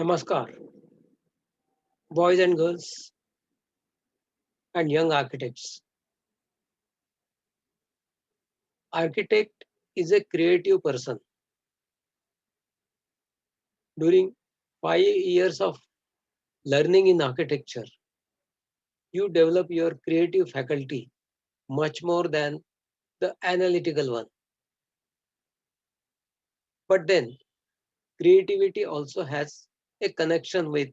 Namaskar, boys and girls, and young architects. Architect is a creative person. During 5 years of learning in architecture, you develop your creative faculty much more than the analytical one. But then, creativity also has a connection with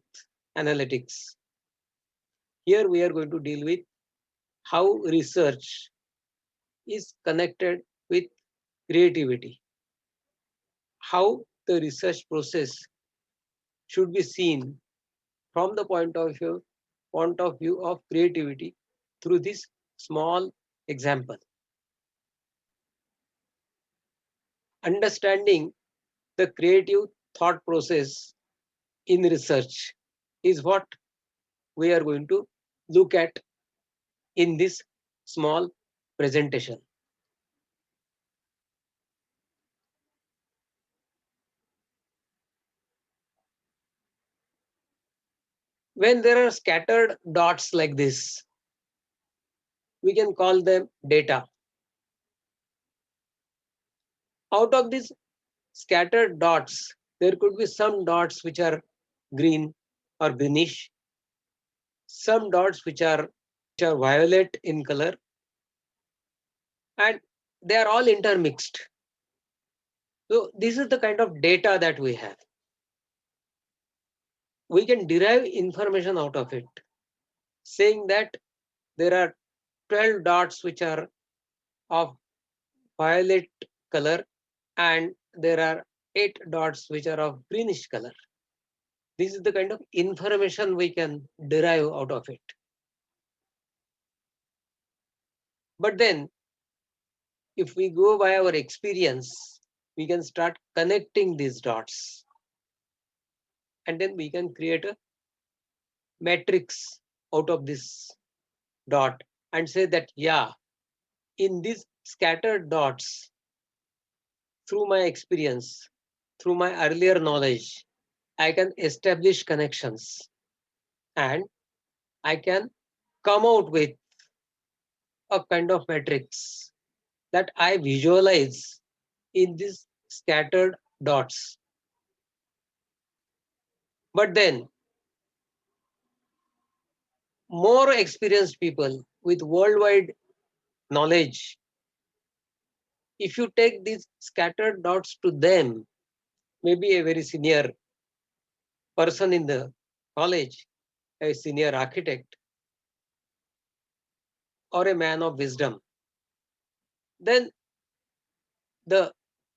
analytics. Here we are going to deal with how research is connected with creativity, how the research process should be seen from the point of view of creativity through this small example. Understanding the creative thought process in research is what we are going to look at in this small presentation. When there are scattered dots like this, we can call them data. Out of these scattered dots, there could be some dots which are green or greenish, some dots which are violet in color, and they are all intermixed. So this is the kind of data that we have. We can derive information out of it, saying that there are 12 dots which are of violet color and there are 8 dots which are of greenish color. This is the kind of information we can derive out of it. But then if we go by our experience, we can start connecting these dots and then we can create a matrix out of this dot and say that, yeah, in these scattered dots, through my experience, through my earlier knowledge, I can establish connections and I can come out with a kind of matrix that I visualize in these scattered dots. But then more experienced people with worldwide knowledge, if you take these scattered dots to them, maybe a very senior person in the college, a senior architect, or a man of wisdom, then the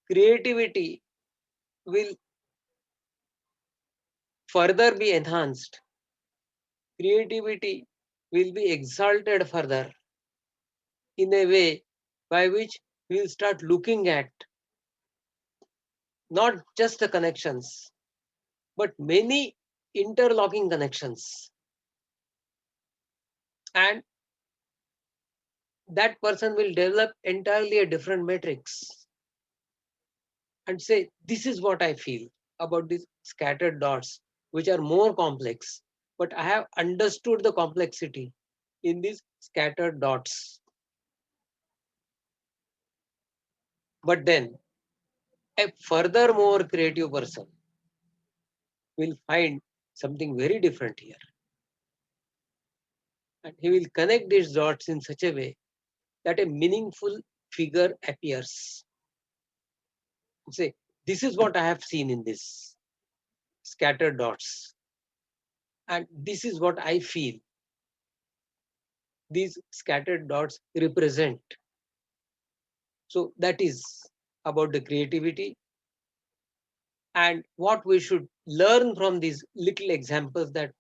creativity will further be enhanced. Creativity will be exalted further in a way by which we'll start looking at not just the connections, but many interlocking connections. And that person will develop entirely a different matrix and say, this is what I feel about these scattered dots, which are more complex. But I have understood the complexity in these scattered dots. But then a further more creative person will find something very different here. And he will connect these dots in such a way that a meaningful figure appears. Say, this is what I have seen in this scattered dots. And this is what I feel these scattered dots represent. So that is about the creativity and what we should learn from these little examples that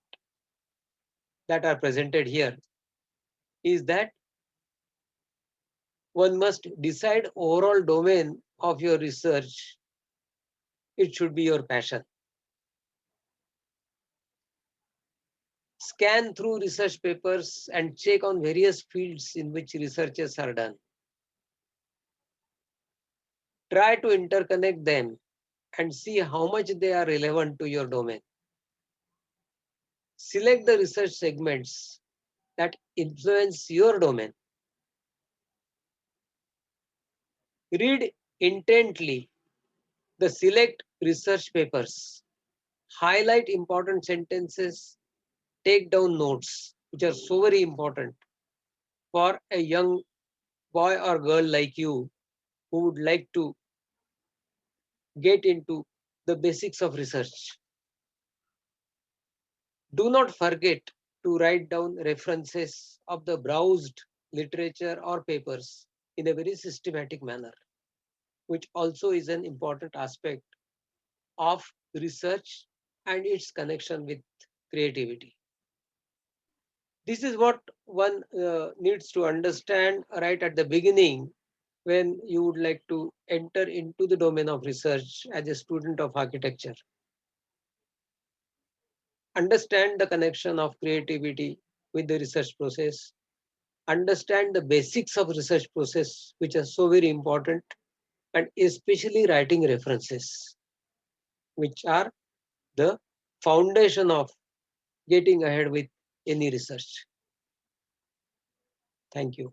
are presented here is that one must decide overall domain of your research. It should be your passion. Scan through research papers and check on various fields in which researches are done. Try to interconnect them and see how much they are relevant to your domain. Select the research segments that influence your domain. Read intently the select research papers. Highlight important sentences. Take down notes, which are so very important for a young boy or girl like you who would like to get into the basics of research. Do not forget to write down references of the browsed literature or papers in a very systematic manner, which also is an important aspect of research and its connection with creativity. This is what one needs to understand right at the beginning when you would like to enter into the domain of research as a student of architecture. Understand the connection of creativity with the research process. Understand the basics of research process, which are so very important, and especially writing references, which are the foundation of getting ahead with any research. Thank you.